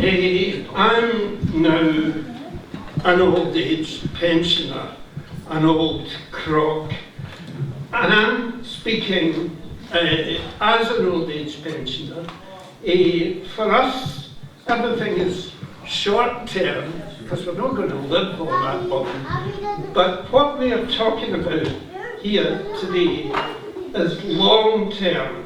I'm now an old age pensioner, an old crock, and I'm speaking as an old age pensioner. For us, everything is short term, because we're not going to live all that long. But what we are talking about here today is long term.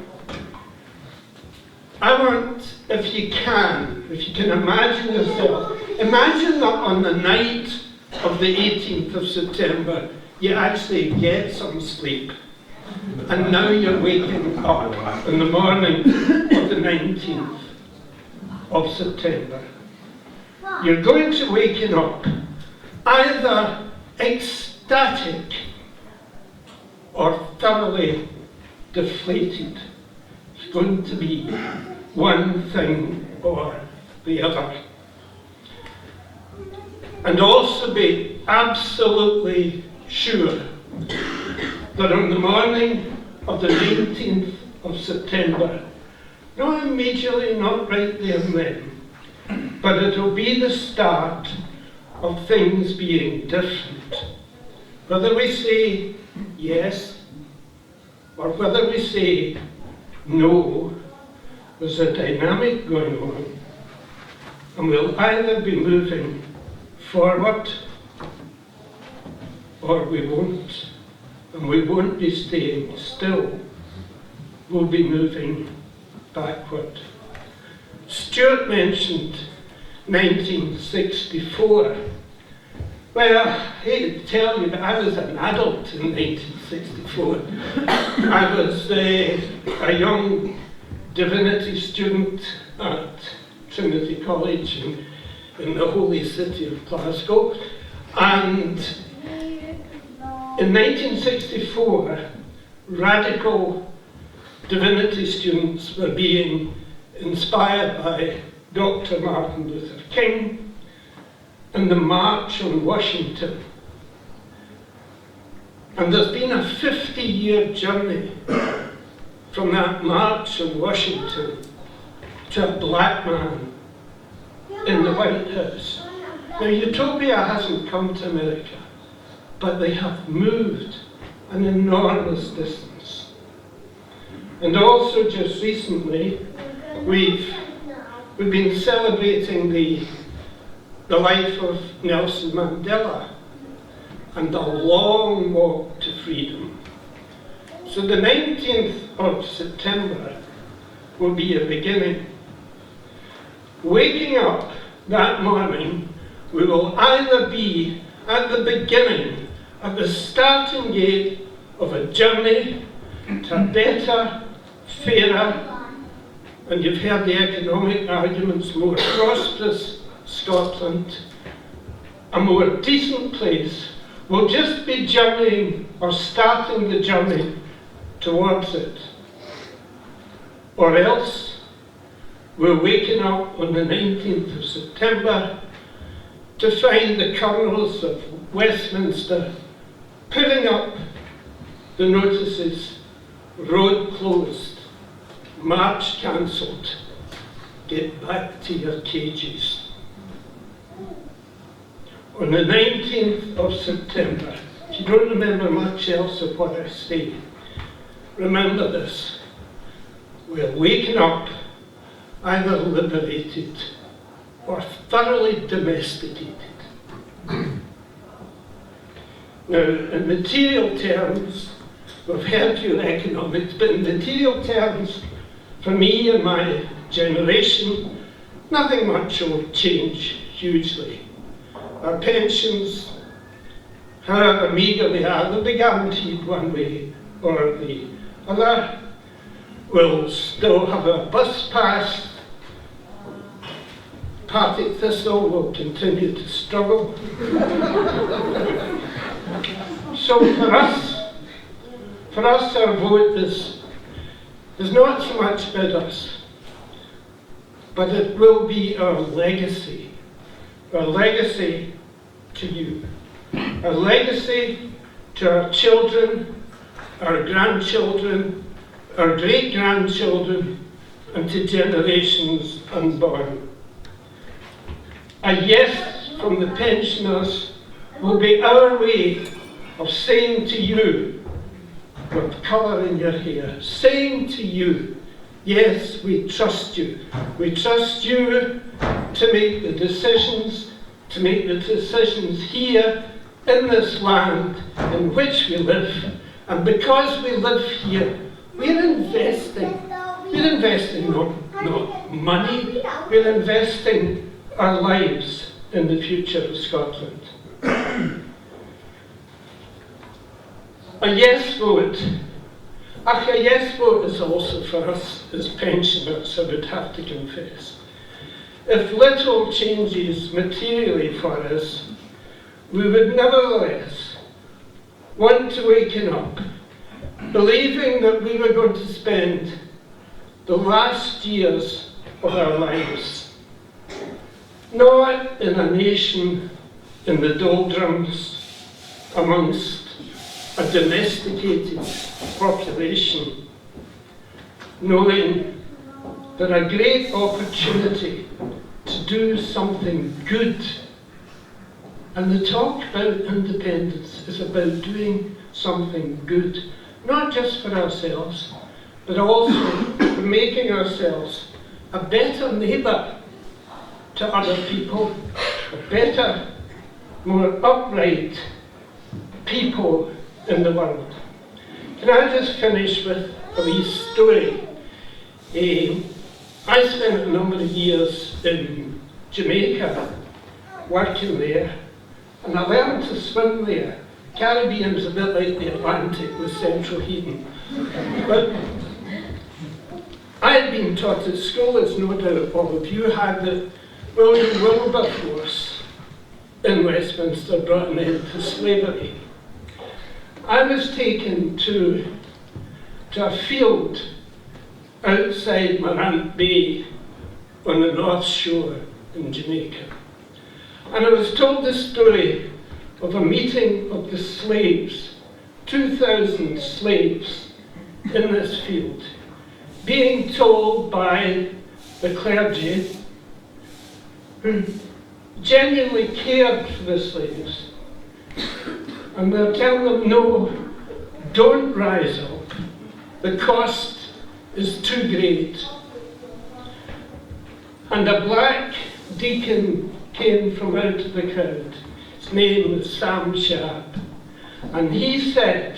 I want, if you can imagine yourself, imagine that on the night of the 18th of September, you actually get some sleep. And now you're waking up in the morning of the 19th of September. You're going to waken up either ecstatic or thoroughly deflated. It's going to be one thing or the other. And also be absolutely sure that on the morning of the 19th of September, not immediately, not right there and then, but it'll be the start of things being different. Whether we say yes or whether we say no, there's a dynamic going on, and we'll either be moving forward or we won't, and we won't be staying still. We'll be moving backward. Stuart mentioned 1964. Well, I hate to tell you, but I was an adult in 1964. I was a young divinity student at Trinity College in the holy city of Glasgow. And in 1964, radical divinity students were being inspired by Dr. Martin Luther King and the March on Washington. And there's been a 50-year journey from that March on Washington to a black man in the White House. Now, utopia hasn't come to America, but they have moved an enormous distance. And also just recently, we've been celebrating the life of Nelson Mandela and the long walk to freedom. So the 19th of September will be a beginning. Waking up that morning, we will either be at the beginning, at the starting gate of a journey to a better, fairer, and you've heard the economic arguments, more prosperous Scotland, a more decent place. We'll just be journeying or starting the journey towards it. Or else, we're waking up on the 19th of September to find the colonels of Westminster putting up the notices, road closed, march cancelled, get back to your cages. On the 19th of September, if you don't remember much else of what I say, remember this: we're waking up either liberated or thoroughly domesticated. Now, in material terms, we've heard your economics, but in material terms, for me and my generation, nothing much will change hugely. Our pensions, however meagre they are, they'll be guaranteed one way or the other. We'll still have a bus pass. Partick Thistle will continue to struggle. So for us, our vote is not so much about us, but it will be our legacy to you, our legacy to our children, our grandchildren, our great-grandchildren, and to generations unborn. A yes from the pensioners will be our way of saying to you, with colour in your hair, saying to you, yes, we trust you. We trust you to make the decisions here in this land in which we live. And because we live here, we're investing. We're investing not money, we're investing our lives in the future of Scotland. A yes vote is also for us as pensioners, I would have to confess. If little changes materially for us, we would nevertheless want to waken up, believing that we were going to spend the last years of our lives, not in a nation in the doldrums amongst a domesticated population, knowing that a great opportunity to do something good, and the talk about independence is about doing something good, not just for ourselves, but also for making ourselves a better neighbour to other people, a better, more upright people in the world. Can I just finish with a wee story? I spent a number of years in Jamaica working there, and I learned to swim there. Caribbean's a bit like the Atlantic with central heating. But I had been taught at school, as no doubt all of you had, that William Wilberforce in Westminster brought an end to slavery. I was taken to a field outside Morant Bay on the North Shore in Jamaica. And I was told the story of a meeting of the slaves, 2,000 slaves in this field, being told by the clergy, who genuinely cared for the slaves, and they're telling them, no, don't rise up, the cost is too great. And a black deacon came from out of the crowd. His name was Sam Sharp, and he said,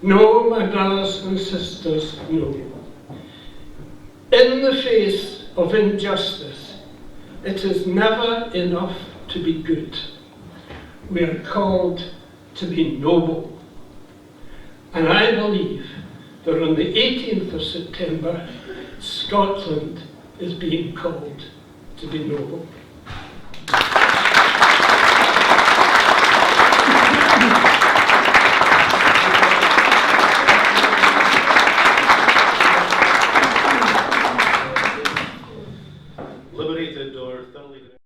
no, my brothers and sisters, no. In the face of injustice, it is never enough to be good. We are called to be noble. And I believe that on the 18th of September, Scotland is being called to be noble.